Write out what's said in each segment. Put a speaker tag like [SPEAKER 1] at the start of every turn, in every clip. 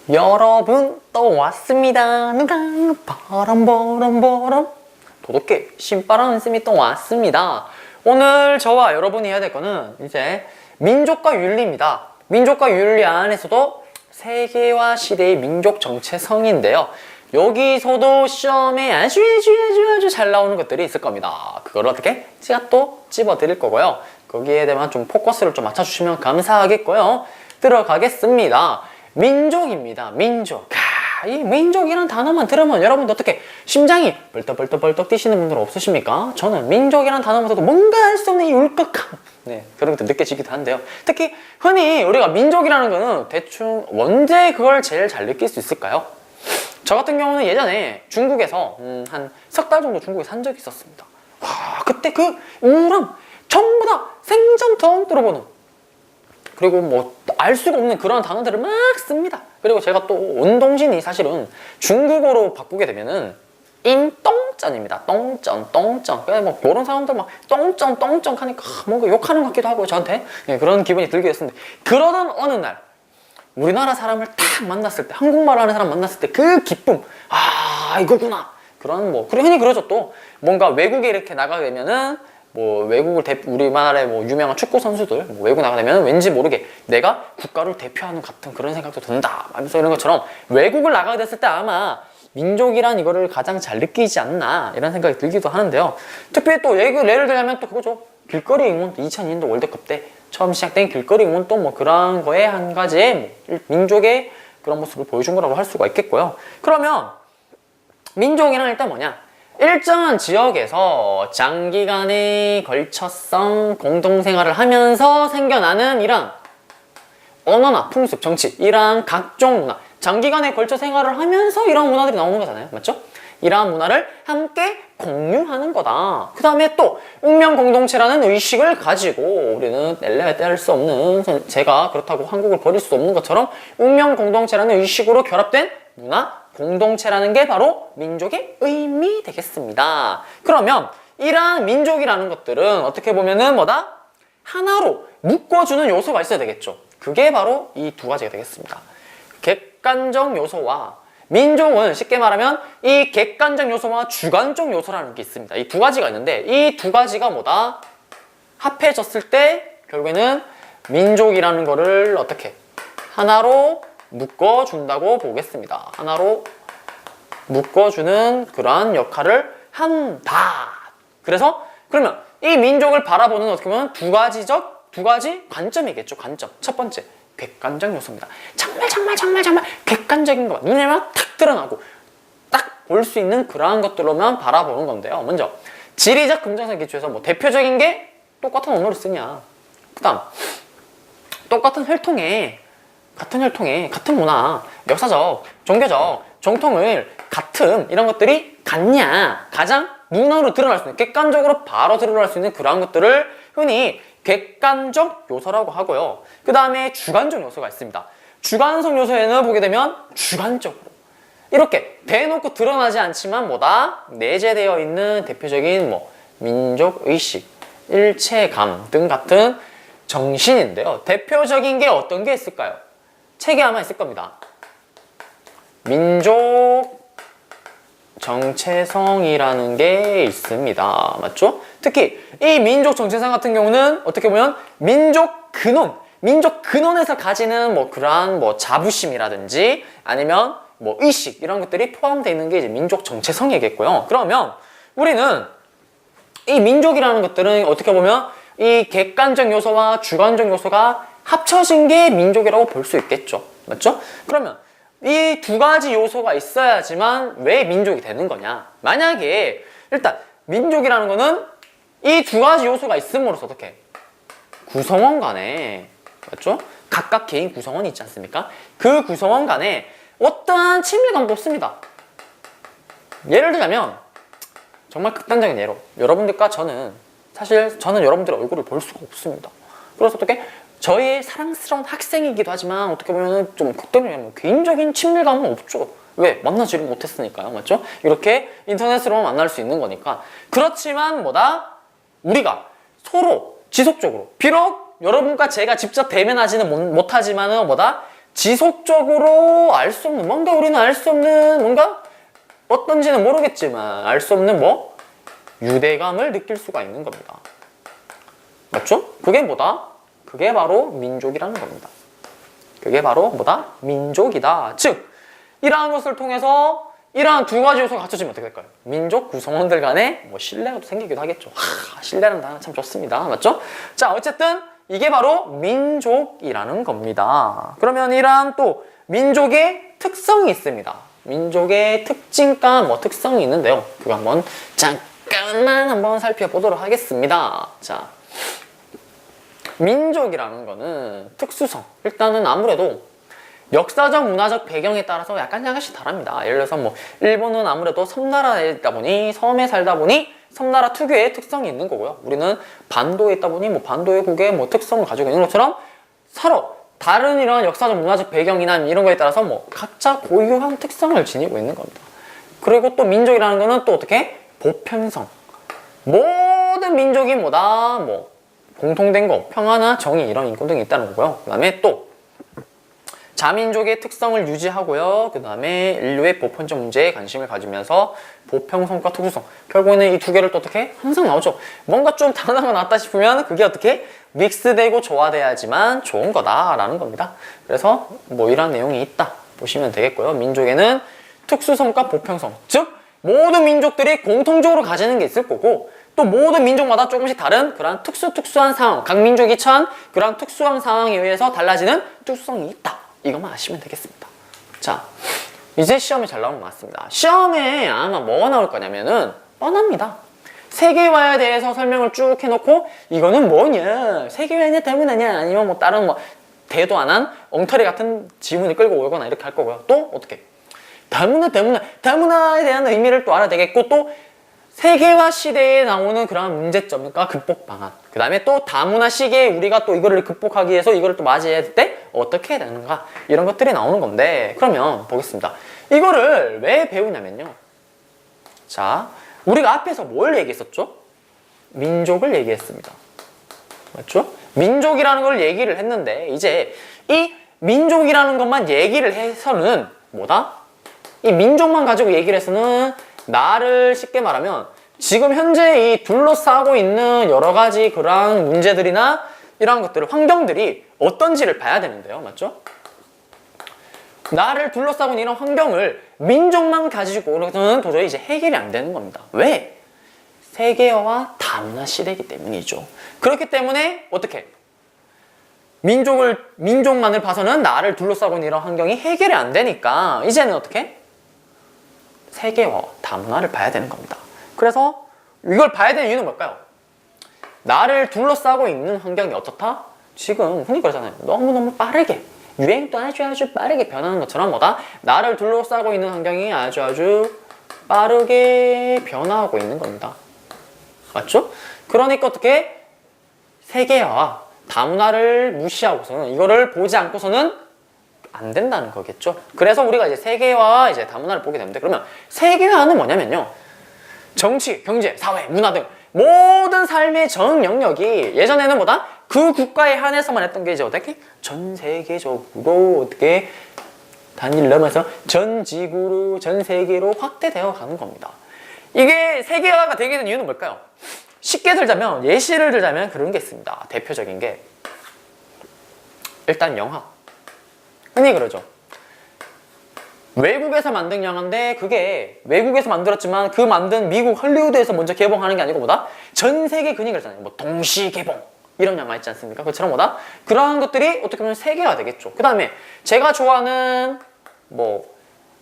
[SPEAKER 1] 여러분 또 왔습니다. 누가 바람바람바람 도덕계 신바람 쌤이 또 왔습니다. 오늘 저와 여러분이 해야 될 거는 이제 민족과 윤리입니다. 민족과 윤리 안에서도 세계와 시대의 민족 정체성인데요. 여기서도 시험에 아주 잘 나오는 것들이 있을 겁니다. 그걸 어떻게 제가 또 집어 드릴 거고요. 거기에 대한 좀 포커스를 좀 맞춰주시면 감사하겠고요. 들어가겠습니다. 민족입니다. 민족. 이 민족이란 단어만 들으면 여러분도 어떻게 심장이 벌떡벌떡 뛰시는 분들 없으십니까? 저는 민족이란 단어만 들어도 뭔가 알 수 없는 이 울컥함, 그런 것도 느껴지기도 한데요. 특히 흔히 우리가 민족이라는 거는 대충 언제 그걸 제일 잘 느낄 수 있을까요? 저 같은 경우는 예전에 중국에서 한 석 달 정도 중국에 산 적이 있었습니다. 와, 그때 그 우울함 전부 다 생전 처음 들어보는, 그리고 뭐 알 수가 없는 그런 단어들을 막 씁니다. 그리고 제가 또 온동신이 사실은 중국어로 바꾸게 되면은 인똥쩐입니다. 똥쩐. 그래서 뭐 모르는 사람들 막 똥쩐 하니까 뭔가 욕하는 것 같기도 하고 저한테 그런 기분이 들기도 했었는데, 그러던 어느 날 우리나라 사람을 딱 만났을 때, 한국말 하는 사람 만났을 때 그 기쁨, 아 이거구나. 그런 뭐 흔히 그러죠. 또 뭔가 외국에 이렇게 나가게 되면은 뭐 외국을 우리나라의 뭐 유명한 축구 선수들 뭐 외국 나가면 왠지 모르게 내가 국가를 대표하는 같은 그런 생각도 든다 하면서 이런 것처럼 외국을 나가게 됐을 때 아마 민족이란 이거를 가장 잘 느끼지 않나 이런 생각이 들기도 하는데요. 특별히 또 예를 들자면 또 그거죠. 길거리 응원, 2002년도 월드컵 때 처음 시작된 길거리 응원, 또 뭐 그런 거에 한 가지의 민족의 그런 모습을 보여준 거라고 할 수가 있겠고요. 그러면 민족이란 일단 뭐냐? 일정한 지역에서 장기간에 걸쳐성 공동생활을 하면서 생겨나는 이런 언어나 풍습, 정치, 이러한 각종 문화, 장기간에 걸쳐 생활을 하면서 이런 문화들이 나오는 거잖아요. 맞죠? 이러한 문화를 함께 공유하는 거다. 그 다음에 또 운명 공동체라는 의식을 가지고 우리는 뗄래야 뗄 수 없는, 제가 그렇다고 한국을 버릴 수 없는 것처럼 운명 공동체라는 의식으로 결합된 문화 공동체라는 게 바로 민족의 의미 되겠습니다. 그러면 이러한 민족이라는 것들은 어떻게 보면은 뭐다? 하나로 묶어주는 요소가 있어야 되겠죠. 그게 바로 이 두 가지가 되겠습니다. 객관적 요소와, 민족은 쉽게 말하면 이 객관적 요소와 주관적 요소라는 게 있습니다. 이 두 가지가 있는데 이 두 가지가 뭐다? 합해졌을 때 결국에는 민족이라는 거를 어떻게 하나로 묶어준다고 보겠습니다. 하나로 묶어주는 그러한 역할을 한다. 그래서 그러면 이 민족을 바라보는 어떻게 보면 두 가지 관점이겠죠. 관점. 첫 번째, 객관적 요소입니다. 정말 객관적인 것, 눈에만 탁 드러나고 딱 볼 수 있는 그러한 것들로만 바라보는 건데요. 먼저 지리적 긍정성 기초에서 뭐 대표적인 게 똑같은 언어를 쓰냐, 그 다음 똑같은 혈통에 같은 문화, 역사적, 종교적 정통을 같은 이런 것들이 같냐, 가장 눈으로 드러날 수 있는, 객관적으로 바로 드러날 수 있는 그러한 것들을 흔히 객관적 요소라고 하고요. 그 다음에 주관적 요소가 있습니다. 주관성 요소에는 보게 되면 주관적으로 이렇게 대놓고 드러나지 않지만 뭐다? 내재되어 있는 대표적인 뭐 민족 의식, 일체감 등 같은 정신인데요. 대표적인 게 어떤 게 있을까요? 책에 아마 있을 겁니다. 민족 정체성이라는 게 있습니다. 맞죠? 특히 이 민족 정체성 같은 경우는 어떻게 보면 민족 근원에서 가지는 뭐 그러한 뭐 자부심이라든지 아니면 뭐 의식, 이런 것들이 포함되어 있는 게 이제 민족 정체성이겠고요. 그러면 우리는 이 민족이라는 것들은 어떻게 보면 이 객관적 요소와 주관적 요소가 합쳐진 게 민족이라고 볼 수 있겠죠. 맞죠? 그러면 이 두 가지 요소가 있어야지만 왜 민족이 되는 거냐? 만약에 일단 민족이라는 거는 이 두 가지 요소가 있음으로써 어떻게 구성원 간에, 맞죠? 각각 개인 구성원이 있지 않습니까? 그 구성원 간에 어떠한 친밀감도 없습니다. 예를 들자면 정말 극단적인 예로, 여러분들과 저는 여러분들의 얼굴을 볼 수가 없습니다. 그래서 어떻게 저의 사랑스러운 학생이기도 하지만 어떻게 보면 좀 극단적인 개인적인 친밀감은 없죠. 왜? 만나지를 못했으니까요. 맞죠? 이렇게 인터넷으로 만날 수 있는 거니까. 그렇지만 뭐다? 우리가 서로 지속적으로, 비록 여러분과 제가 직접 대면하지는 못하지만은 뭐다? 지속적으로 알 수 없는, 뭔가 우리는 알 수 없는, 뭔가 어떤지는 모르겠지만 알 수 없는 뭐 유대감을 느낄 수가 있는 겁니다. 맞죠? 그게 뭐다? 그게 바로 민족이라는 겁니다. 그게 바로 뭐다? 민족이다. 즉 이러한 것을 통해서 이러한 두 가지 요소가 갖춰지면 어떻게 될까요? 민족 구성원들 간에 뭐 신뢰가 또 생기기도 하겠죠. 신뢰라는 단어 참 좋습니다. 맞죠? 자, 어쨌든 이게 바로 민족이라는 겁니다. 그러면 이러한 또 민족의 특성이 있습니다. 민족의 특징과 뭐 특성이 있는데요. 그거 한번 잠깐만 한번 살펴보도록 하겠습니다. 자, 민족이라는 거는 특수성. 일단은 아무래도 역사적, 문화적 배경에 따라서 약간씩 다릅니다. 예를 들어서 뭐 일본은 아무래도 섬나라에 있다 보니, 섬에 살다 보니 섬나라 특유의 특성이 있는 거고요. 우리는 반도에 있다 보니 뭐 반도의 뭐 특성을 가지고 있는 것처럼 서로 다른 이런 역사적, 문화적 배경이나 이런 거에 따라서 뭐 각자 고유한 특성을 지니고 있는 겁니다. 그리고 또 민족이라는 거는 또 어떻게? 보편성. 모든 민족이 뭐다? 뭐 공통된 거, 평화나 정의 이런 인권 등이 있다는 거고요. 그 다음에 또 자민족의 특성을 유지하고요. 그 다음에 인류의 보편적 문제에 관심을 가지면서 보편성과 특수성. 결국에는 이 두 개를 또 어떻게? 항상 나오죠. 뭔가 좀 다른 거 나왔다 싶으면 그게 어떻게? 믹스되고 조화돼야지만 좋은 거다라는 겁니다. 그래서 뭐 이런 내용이 있다 보시면 되겠고요. 민족에는 특수성과 보편성. 즉 모든 민족들이 공통적으로 가지는 게 있을 거고 또 모든 민족마다 조금씩 다른 그런 특수한 상황, 각 민족이 처한 그런 특수한 상황에 의해서 달라지는 특수성이 있다. 이것만 아시면 되겠습니다. 자, 이제 시험에 잘 나오는 것 같습니다. 시험에 아마 뭐가 나올 거냐면은 뻔합니다. 세계화에 대해서 설명을 쭉 해놓고 이거는 뭐냐, 세계화냐 때문이냐, 아니면 뭐 다른 뭐 대도 안 한 엉터리 같은 지문을 끌고 오거나 이렇게 할 거고요. 또 어떻게? 다문화에 대한 의미를 또 알아야 되겠고 또 세계화 시대에 나오는 그런 문제점과 극복 방안. 그 다음에 또 다문화 시기에 우리가 또 이거를 극복하기 위해서 이거를 또 맞이해야 될 때 어떻게 해야 되는가. 이런 것들이 나오는 건데 그러면 보겠습니다. 이거를 왜 배우냐면요. 자, 우리가 앞에서 뭘 얘기했었죠? 민족을 얘기했습니다. 맞죠? 민족이라는 걸 얘기를 했는데 이제 이 민족이라는 것만 얘기를 해서는 뭐다? 이 민족만 가지고 얘기를 해서는 나를 쉽게 말하면 지금 현재 이 둘러싸고 있는 여러 가지 그러한 문제들이나 이러한 것들을, 환경들이 어떤지를 봐야 되는데요. 맞죠? 나를 둘러싸고 있는 이런 환경을 민족만 가지고는 도저히 이제 해결이 안 되는 겁니다. 왜? 세계화와 다문화 시대이기 때문이죠. 그렇기 때문에 어떻게? 민족만을 봐서는 나를 둘러싸고 있는 이런 환경이 해결이 안 되니까 이제는 어떻게? 세계화, 다문화를 봐야 되는 겁니다. 그래서 이걸 봐야 되는 이유는 뭘까요? 나를 둘러싸고 있는 환경이 어떻다? 지금 흔히 그러잖아요. 너무너무 빠르게, 유행도 아주 빠르게 변하는 것처럼 뭐다? 나를 둘러싸고 있는 환경이 아주 빠르게 변화하고 있는 겁니다. 맞죠? 그러니까 어떻게? 세계화와 다문화를 무시하고서는, 이거를 보지 않고서는 안 된다는 거겠죠. 그래서 우리가 이제 세계화와 이제 다문화를 보게 되는데, 그러면 세계화는 뭐냐면요, 정치, 경제, 사회, 문화 등 모든 삶의 전 영역이 예전에는 뭐다? 그 국가에 한해서만 했던 게 이제 어떻게? 전 세계적으로 어떻게 단위를 넘어서 전 지구로, 전 세계로 확대되어 가는 겁니다. 이게 세계화가 되게 된 이유는 뭘까요? 쉽게 들자면, 예시를 들자면 그런 게 있습니다. 대표적인 게 일단 영화. 흔히 그러죠. 외국에서 만든 영화인데 그게 외국에서 만들었지만 그 만든 미국 헐리우드에서 먼저 개봉하는 게 아니고 뭐다? 전 세계 흔히 그러잖아요. 뭐 동시 개봉 이런 영화 있지 않습니까? 그처럼 뭐다? 그러한 것들이 어떻게 보면 세계화 되겠죠. 그 다음에 제가 좋아하는 뭐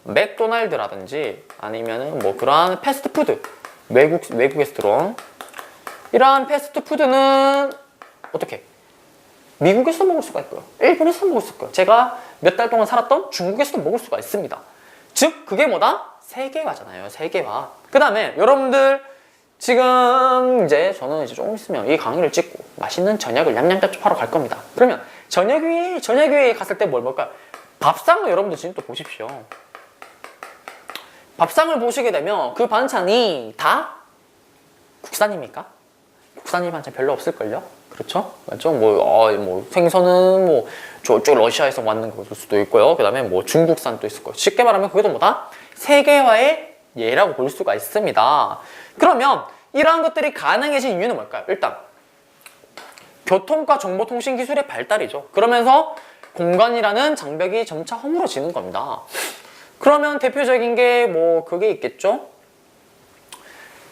[SPEAKER 1] 맥도날드라든지 아니면은 뭐 그러한 패스트푸드, 외국에서 들어온 이러한 패스트푸드는 어떻게? 미국에서 먹을 수가 있고요. 일본에서 먹을 수 있고요. 제가 몇 달 동안 살았던 중국에서도 먹을 수가 있습니다. 즉 그게 뭐다? 세계화잖아요. 세계화. 그 다음에 여러분들 지금 이제 저는 이제 조금 있으면 이 강의를 찍고 맛있는 저녁을 냠냠짭짭 하러 갈 겁니다. 그러면 저녁에 갔을 때 뭘 먹을까요? 밥상을 여러분들 지금 또 보십시오. 밥상을 보시게 되면 그 반찬이 다 국산입니까? 국산일 반찬 별로 없을걸요? 그렇죠? 맞죠? 뭐 생선은 뭐 저쪽 러시아에서 왔는 것일 수도 있고요. 그 다음에 뭐 중국산도 있을 거예요. 쉽게 말하면 그게 또 뭐다? 세계화의 예라고 볼 수가 있습니다. 그러면 이러한 것들이 가능해진 이유는 뭘까요? 일단 교통과 정보통신 기술의 발달이죠. 그러면서 공간이라는 장벽이 점차 허물어지는 겁니다. 그러면 대표적인 게 뭐 그게 있겠죠?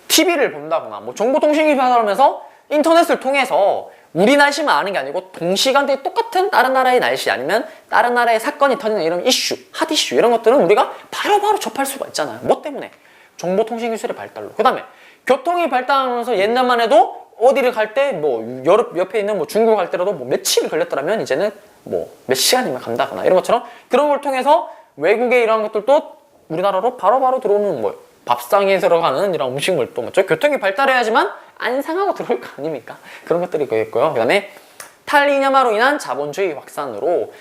[SPEAKER 1] TV를 본다거나 뭐 정보통신이 발달하면서 인터넷을 통해서 우리 날씨만 아는 게 아니고 동시간대에 똑같은 다른 나라의 날씨 아니면 다른 나라의 사건이 터지는 이런 이슈, 핫 이슈 이런 것들은 우리가 바로바로 접할 수가 있잖아요. 뭐 때문에? 정보통신 기술의 발달로. 그 다음에 교통이 발달하면서 옛날만 해도 어디를 갈 때 뭐 옆에 있는 뭐 중국 갈 때라도 뭐 며칠이 걸렸더라면 이제는 뭐 몇 시간이면 간다거나 이런 것처럼 그런 걸 통해서 외국의 이런 것들도 우리나라로 바로바로 들어오는 뭐 밥상에 들어가는 이런 음식물도 맞죠? 교통이 발달해야지만 안 상하고 들어올 거 아닙니까? 그런 것들이 있고요. 그 다음에 탈이념화로 인한 자본주의 확산으로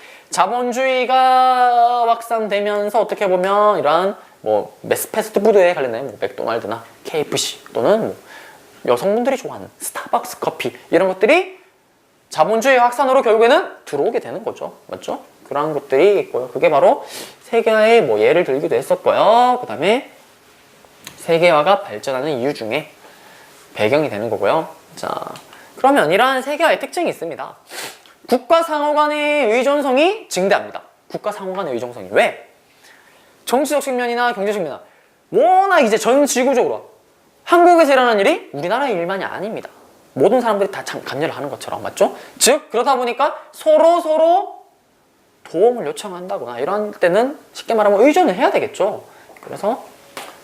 [SPEAKER 1] 자본주의가 확산되면서 어떻게 보면 이러한 뭐 패스트푸드에 관련된 뭐 맥도날드나 KFC 또는 뭐 여성분들이 좋아하는 스타벅스 커피 이런 것들이 자본주의 확산으로 결국에는 들어오게 되는 거죠. 맞죠? 그런 것들이 있고요. 그게 바로 세계화의 뭐 예를 들기도 했었고요. 그 다음에 세계화가 발전하는 이유 중에 배경이 되는 거고요. 자, 그러면 이러한 세계화의 특징이 있습니다. 국가 상호 간의 의존성이 증대합니다. 국가 상호 간의 의존성이. 왜? 정치적 측면이나 경제적 면이나 워낙 이제 전 지구적으로 한국에서 일어나는 일이 우리나라의 일만이 아닙니다. 모든 사람들이 다 참 관여를 하는 것처럼. 맞죠? 즉 그러다 보니까 서로 도움을 요청한다거나 이런 때는 쉽게 말하면 의존을 해야 되겠죠. 그래서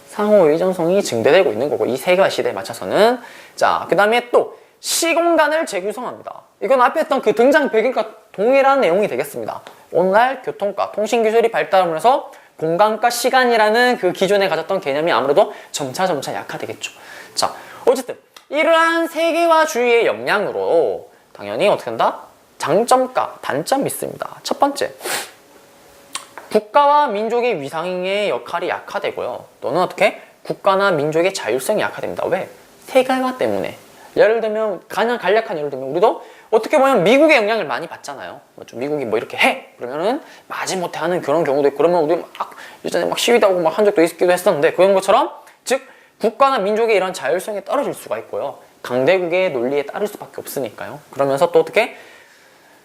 [SPEAKER 1] 상호 의존성이 증대되고 있는 거고 이 세계화 시대에 맞춰서는. 자, 그 다음에 또 시공간을 재구성합니다. 이건 앞에 했던 그 등장 배경과 동일한 내용이 되겠습니다. 오늘날 교통과 통신기술이 발달하면서 공간과 시간이라는 그 기존에 가졌던 개념이 아무래도 점차 약화되겠죠. 자, 어쨌든 이러한 세계화주의의 영향으로 당연히 어떻게 한다? 장점과 단점이 있습니다. 첫 번째, 국가와 민족의 위상의 역할이 약화되고요. 또는 어떻게? 국가나 민족의 자율성이 약화됩니다. 왜? 세계화 때문에. 예를 들면 가장 간략한 예를 들면 우리도 어떻게 보면 미국의 영향을 많이 받잖아요. 미국이 뭐 이렇게 해 그러면은 마지못해 하는 그런 경우도 있고 그러면 우리 막 예전에 막 시위도 하고 막 한 적도 있기도 했었는데 그런 것처럼 즉 국가나 민족의 이런 자율성이 떨어질 수가 있고요. 강대국의 논리에 따를 수밖에 없으니까요. 그러면서 또 어떻게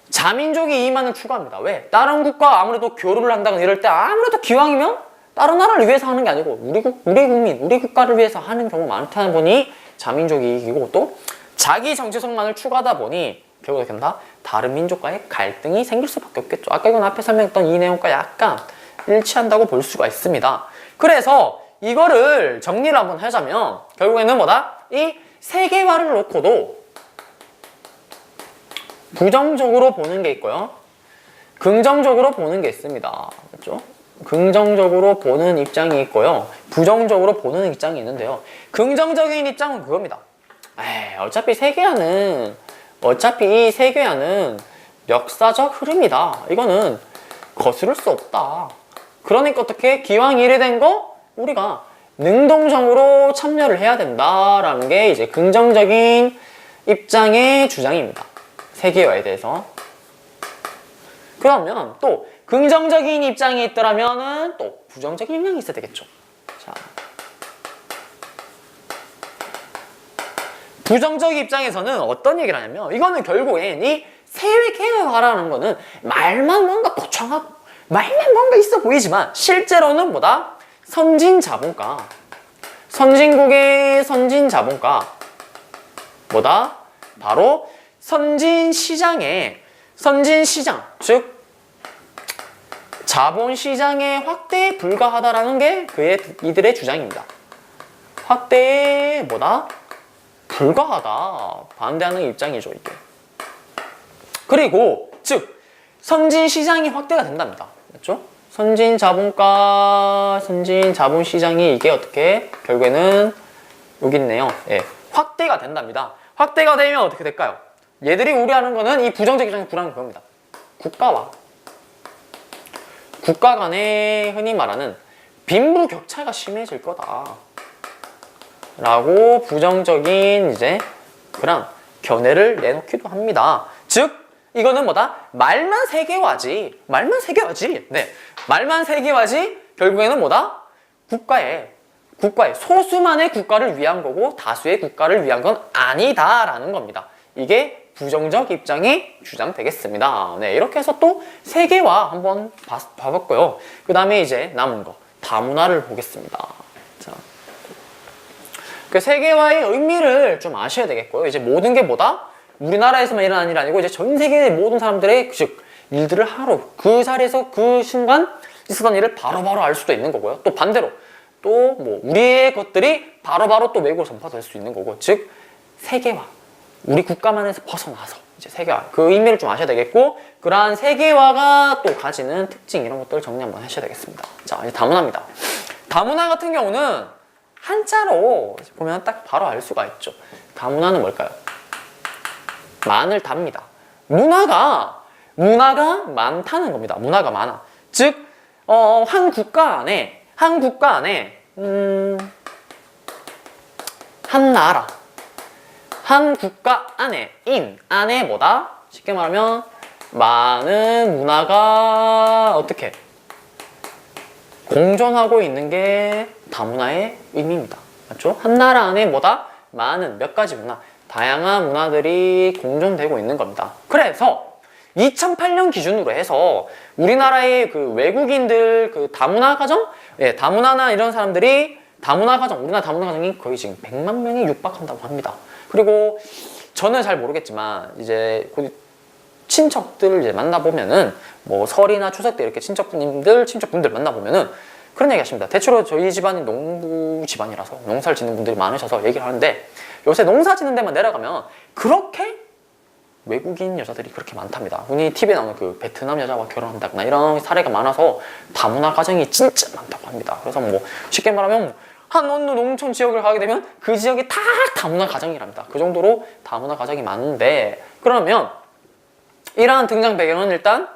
[SPEAKER 1] 자민족의 이익만을 추구합니다. 왜? 다른 국가 아무래도 교류를 한다거나 이럴 때 아무래도 기왕이면 다른 나라를 위해서 하는 게 아니고 우리 국민, 우리 국가를 위해서 하는 경우 많다는 보니 자민족 이익이고 또 자기 정체성만을 추구하다 보니 결국 어떻게 된다? 다른 민족과의 갈등이 생길 수밖에 없겠죠. 아까 이건 앞에 설명했던 이 내용과 약간 일치한다고 볼 수가 있습니다. 그래서 이거를 정리를 한번 하자면 결국에는 뭐다? 이 세계화를 놓고도 부정적으로 보는 게 있고요. 긍정적으로 보는 게 있습니다. 그렇죠? 긍정적으로 보는 입장이 있고요. 부정적으로 보는 입장이 있는데요. 긍정적인 입장은 그겁니다. 어차피 이 세계화는 역사적 흐름이다. 이거는 거스를 수 없다. 그러니까 어떻게 기왕 이래 된 거 우리가 능동적으로 참여를 해야 된다라는 게 이제 긍정적인 입장의 주장입니다. 세계화에 대해서. 그러면 또 긍정적인 입장이 있더라면은 또 부정적인 영향이 있어야 되겠죠. 자, 부정적 입장에서는 어떤 얘기를 하냐면 이거는 결국엔 이 세계화라는 거는 말만 뭔가 거창하고 말만 뭔가 있어 보이지만 실제로는 뭐다? 선진자본가, 선진국의 선진자본가 뭐다? 바로 선진시장, 즉 자본시장의 확대에 불과하다라는 게 이들의 주장입니다. 확대에 뭐다? 불과하다. 반대하는 입장이죠, 이게. 그리고 즉 선진시장이 확대가 된답니다. 맞죠? 선진자본가, 선진자본시장이 이게 어떻게 결국에는 여기 있네요. 예, 확대가 된답니다. 확대가 되면 어떻게 될까요? 얘들이 우려하는 거는 이 부정적 입장이 불안한 겁니다. 국가 간에 흔히 말하는 빈부격차가 심해질 거다. 라고 부정적인 이제 그런 견해를 내놓기도 합니다. 즉 이거는 뭐다? 말만 세계화지. 말만 세계화지. 네, 말만 세계화지. 결국에는 뭐다? 국가의 소수만의 국가를 위한 거고 다수의 국가를 위한 건 아니다라는 겁니다. 이게 부정적 입장이 주장되겠습니다. 네, 이렇게 해서 또 세계화 한번 봐봤고요. 그 다음에 이제 남은 거 다문화를 보겠습니다. 자, 그 세계화의 의미를 좀 아셔야 되겠고요. 이제 모든 게 뭐다? 우리나라에서만 일어나는 일이 아니고 이제 전 세계의 모든 사람들의 즉 일들을 하루 그 자리에서 그 순간 있었던 일을 바로바로 알 수도 있는 거고요. 또 반대로 또 뭐 우리의 것들이 바로바로 또 외국으로 전파될 수 있는 거고, 즉 세계화, 우리 국가만에서 벗어나서 이제 세계화 그 의미를 좀 아셔야 되겠고, 그러한 세계화가 또 가지는 특징 이런 것들을 정리 한번 하셔야 되겠습니다. 자, 이제 다문화입니다. 다문화 같은 경우는 한자로 보면 딱 바로 알 수가 있죠. 다문화는 뭘까요? 많을 답니다. 문화가 많다는 겁니다. 문화가 많아. 즉 한 국가 안에 한 나라, 한 국가 안에 뭐다? 쉽게 말하면 많은 문화가 어떻게 공존하고 있는 게 다문화의 의미입니다. 맞죠? 한 나라 안에 뭐다? 많은 몇 가지 문화, 다양한 문화들이 공존되고 있는 겁니다. 그래서 2008년 기준으로 해서 우리나라의 그 외국인들 그 다문화 가정, 다문화나 이런 사람들이 다문화 가정, 우리나라 다문화 가정이 거의 지금 100만 명이 육박한다고 합니다. 그리고 저는 잘 모르겠지만 이제 친척들을 이제 만나보면은 뭐 설이나 추석 때 이렇게 친척분들 만나보면은 그런 얘기 하십니다. 대체로 저희 집안이 농부 집안이라서 농사를 짓는 분들이 많으셔서 얘기를 하는데, 요새 농사 짓는 데만 내려가면 그렇게 외국인 여자들이 그렇게 많답니다. 흔히 TV에 나오는 그 베트남 여자와 결혼한다거나 이런 사례가 많아서 다문화 가정이 진짜 많다고 합니다. 그래서 뭐 쉽게 말하면 한 어느 농촌 지역을 가게 되면 그 지역이 다 다문화 가정이랍니다. 그 정도로 다문화 가정이 많은데, 그러면 이러한 등장 배경은 일단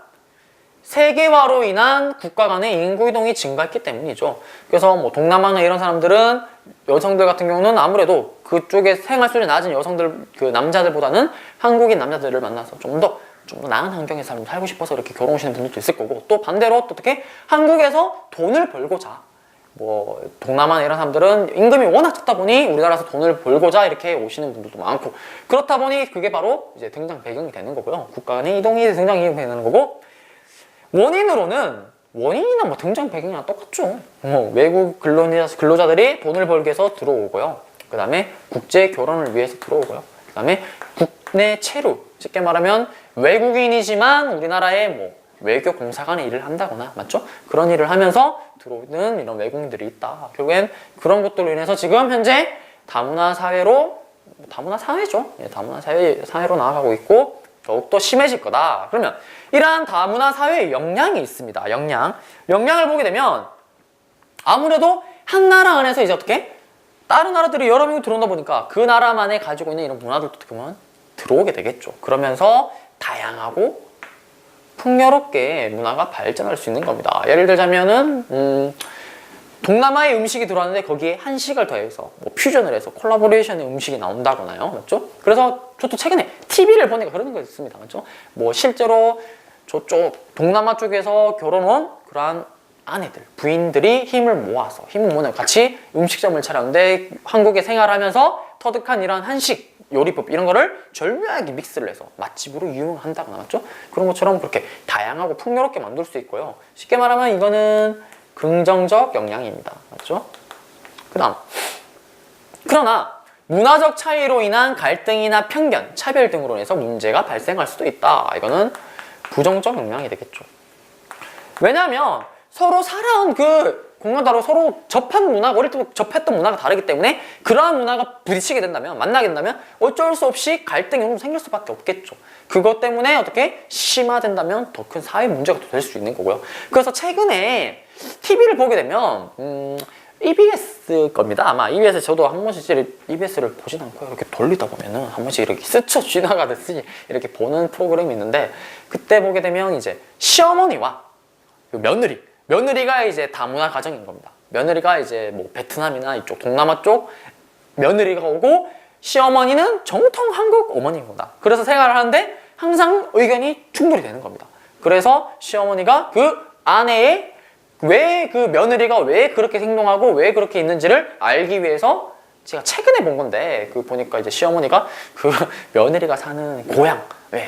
[SPEAKER 1] 세계화로 인한 국가 간의 인구 이동이 증가했기 때문이죠. 그래서 뭐 동남아나 이런 사람들은 여성들 같은 경우는 아무래도 그쪽에 생활 수준이 낮은 여성들, 그 남자들보다는 한국인 남자들을 만나서 좀 더 나은 환경에서 살고 싶어서 이렇게 결혼 오시는 분들도 있을 거고, 또 반대로 또 어떻게 한국에서 돈을 벌고자, 뭐 동남아 이런 사람들은 임금이 워낙 작다 보니 우리나라에서 돈을 벌고자 이렇게 오시는 분들도 많고, 그렇다 보니 그게 바로 이제 등장 배경이 되는 거고요. 국가 간의 이동이 등장 배경이 되는 거고, 원인이나 뭐 등장 배경이랑 똑같죠. 외국 근로자들이 돈을 벌기 위해서 들어오고요. 그 다음에 국제 결혼을 위해서 들어오고요. 그 다음에 국내 체류, 쉽게 말하면 외국인이지만 우리나라에 뭐 외교 공사관의 일을 한다거나, 맞죠? 그런 일을 하면서 들어오는 이런 외국인들이 있다. 결국엔 그런 것들로 인해서 지금 현재 다문화 사회죠. 다문화 사회로 나아가고 있고 더욱더 심해질 거다. 그러면 이러한 다문화 사회의 영향이 있습니다. 영향을 보게 되면 아무래도 한 나라 안에서 이제 어떻게 다른 나라들이 여러 명이 들어온다 보니까 그 나라만에 가지고 있는 이런 문화들도 어떻게 보면 들어오게 되겠죠. 그러면서 다양하고 풍요롭게 문화가 발전할 수 있는 겁니다. 예를 들자면은 동남아의 음식이 들어왔는데 거기에 한식을 더해서 뭐 퓨전을 해서 콜라보레이션의 음식이 나온다거나요. 맞죠? 그래서 저도 최근에 TV를 보니까 그런 거 있습니다. 맞죠? 뭐 실제로 저쪽 동남아 쪽에서 결혼 온 그러한 부인들이 힘을 모아서 같이 음식점을 차렸는데 한국에 생활하면서 터득한 이런 한식 요리법 이런 거를 절묘하게 믹스를 해서 맛집으로 유명한다거나, 맞죠? 그런 것처럼 그렇게 다양하고 풍요롭게 만들 수 있고요. 쉽게 말하면 이거는 긍정적 영향입니다. 맞죠? 그러나 문화적 차이로 인한 갈등이나 편견, 차별 등으로 인해서 문제가 발생할 수도 있다. 이거는 부정적 영향이 되겠죠. 왜냐하면 서로 살아온 그 공간다로 서로 어릴 때 접했던 문화가 다르기 때문에 그러한 문화가 부딪히게 된다면, 만나게 된다면 어쩔 수 없이 갈등이 생길 수밖에 없겠죠. 그것 때문에 어떻게 심화된다면 더 큰 사회 문제가 될 수 있는 거고요. 그래서 최근에 TV를 보게 되면 EBS 겁니다. 아마 EBS 저도 한 번씩 EBS를 보진 않고 이렇게 돌리다 보면은 한 번씩 이렇게 스쳐 지나가듯이 이렇게 보는 프로그램이 있는데, 그때 보게 되면 이제 시어머니와 며느리가 이제 다문화 가정인 겁니다. 며느리가 이제 뭐 베트남이나 이쪽 동남아 쪽 며느리가 오고 시어머니는 정통 한국 어머니입니다. 그래서 생활을 하는데 항상 의견이 충돌이 되는 겁니다. 그래서 시어머니가 그 아내의 왜 그 며느리가 왜 그렇게 행동하고 왜 그렇게 있는지를 알기 위해서 제가 최근에 본 건데 그 보니까 이제 시어머니가 그 며느리가 사는 고향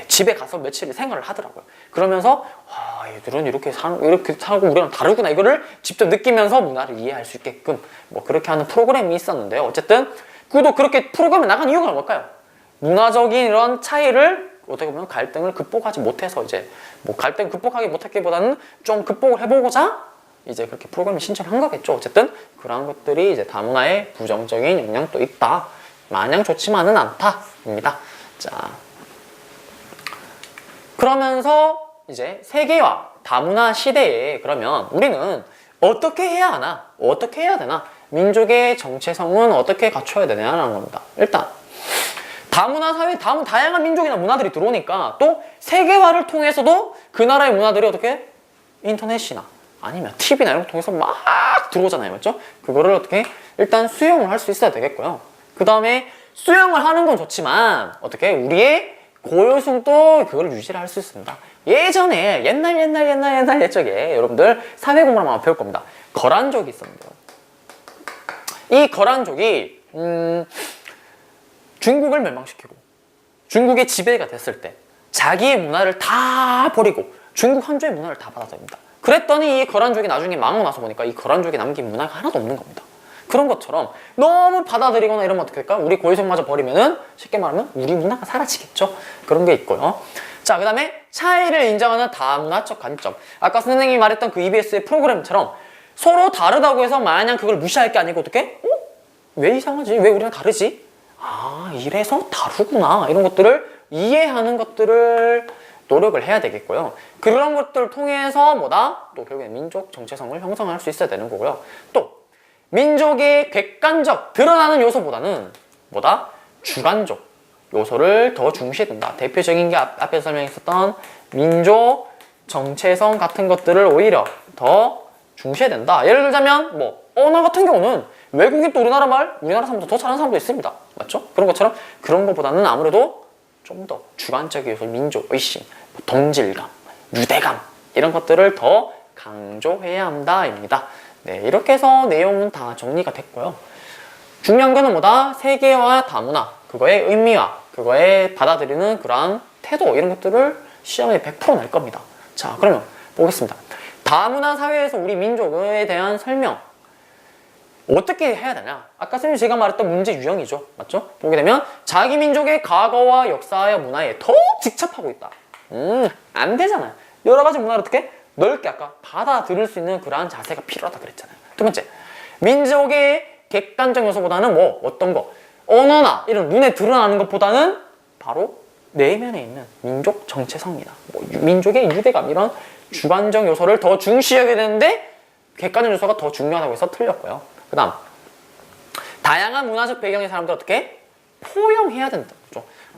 [SPEAKER 1] 집에 가서 며칠 생활을 하더라고요. 그러면서 얘들은 이렇게 사고 우리랑 다르구나 이거를 직접 느끼면서 문화를 이해할 수 있게끔 뭐 그렇게 하는 프로그램이 있었는데요. 어쨌든 그도 그렇게 프로그램에 나간 이유가 뭘까요? 문화적인 이런 차이를 어떻게 보면 갈등을 극복하지 못해서 이제 뭐 갈등 극복하기 못했기보다는 좀 극복을 해보고자 이제 그렇게 프로그램을 신청한 거겠죠. 어쨌든 그런 것들이 이제 다문화에 부정적인 영향도 있다. 마냥 좋지만은 않다입니다. 자, 그러면서 이제 세계화 다문화 시대에 그러면 우리는 어떻게 해야 하나? 어떻게 해야 되나? 민족의 정체성은 어떻게 갖춰야 되냐라는 겁니다. 일단 다문화 사회에 다양한 민족이나 문화들이 들어오니까 또 세계화를 통해서도 그 나라의 문화들이 어떻게 인터넷이나 아니면 TV나 이런 거 통해서 막 들어오잖아요. 맞죠? 그거를 어떻게 일단 수용을 할 수 있어야 되겠고요. 그 다음에 수용을 하는 건 좋지만 어떻게 우리의 고요성도 그걸 유지를 할 수 있습니다. 예전에 옛날 옛적에 여러분들 사회 공부를 아마 배울 겁니다. 거란족이 있었는데요. 이 거란족이 중국을 멸망시키고 중국의 지배가 됐을 때 자기의 문화를 다 버리고 중국 한조의 문화를 다 받아들입니다. 그랬더니 이 거란족이 나중에 망하고 나서 보니까 이 거란족이 남긴 문화가 하나도 없는 겁니다. 그런 것처럼 너무 받아들이거나 이러면 어떻게 될까? 우리 고유성마저 버리면은 쉽게 말하면 우리 문화가 사라지겠죠. 그런 게 있고요. 자, 그 다음에 차이를 인정하는 다문화적 관점. 아까 선생님이 말했던 그 EBS의 프로그램처럼 서로 다르다고 해서 마냥 그걸 무시할 게 아니고 어떻게? 왜 이상하지? 왜 우리랑 다르지? 이래서 다르구나. 이런 것들을 이해하는 것들을 노력을 해야 되겠고요. 그런 것들을 통해서 또 결국엔 민족 정체성을 형성할 수 있어야 되는 거고요. 또 민족의 객관적 드러나는 요소보다는 주관적 요소를 더 중시해야 된다. 대표적인 게 앞에서 설명했었던 민족 정체성 같은 것들을 오히려 더 중시해야 된다. 예를 들자면 언어 같은 경우는 외국인 또 우리나라 사람보다 더 잘하는 사람도 있습니다. 맞죠? 그런 것처럼 그런 것보다는 아무래도 좀 더 주관적인 요소, 민족, 의심, 동질감, 유대감 이런 것들을 더 강조해야 한다입니다. 네, 이렇게 해서 내용은 다 정리가 됐고요. 중요한 거는 세계화 다문화, 그거의 의미와 그거에 받아들이는 그러한 태도 이런 것들을 시험에 100% 낼 겁니다. 자, 그러면 보겠습니다. 다문화 사회에서 우리 민족에 대한 설명 어떻게 해야 되냐? 아까 선생님이 제가 말했던 문제 유형이죠. 맞죠? 보게 되면 자기 민족의 과거와 역사와 문화에 더 직접하고 있다. 안 되잖아요. 여러 가지 문화를 어떻게 넓게 아까 받아들일 수 있는 그러한 자세가 필요하다 그랬잖아요. 두 번째, 민족의 객관적 요소보다는 어떤 거 언어나 이런 눈에 드러나는 것보다는 바로 내면에 있는 민족 정체성이나 민족의 유대감 이런 주관적 요소를 더 중시하게 되는데 객관적 요소가 더 중요하다고 해서 틀렸고요. 그 다음 다양한 문화적 배경의 사람들 어떻게 포용해야 된다.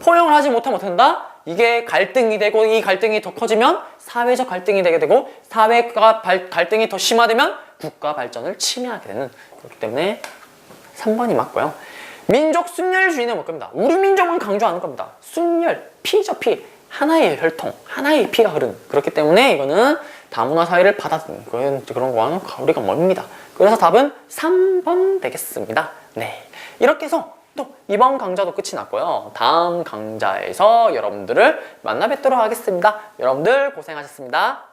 [SPEAKER 1] 포용을 하지 못하면 어떻게 된다? 이게 갈등이 되고 이 갈등이 더 커지면 사회적 갈등이 되게 되고 사회가 갈등이 더 심화되면 국가 발전을 침해하게 되는 그렇기 때문에 3번이 맞고요. 민족 순혈주의는 뭘 겁니다. 우리 민족만 강조하는 겁니다. 순혈, 피죠 피. 하나의 혈통, 하나의 피가 흐르는 그렇기 때문에 이거는 다문화 사회를 받아들이는 그런 거와는 거리가 멀습니다. 그래서 답은 3번 되겠습니다. 네, 이렇게 해서 또 이번 강좌도 끝이 났고요. 다음 강좌에서 여러분들을 만나 뵙도록 하겠습니다. 여러분들 고생하셨습니다.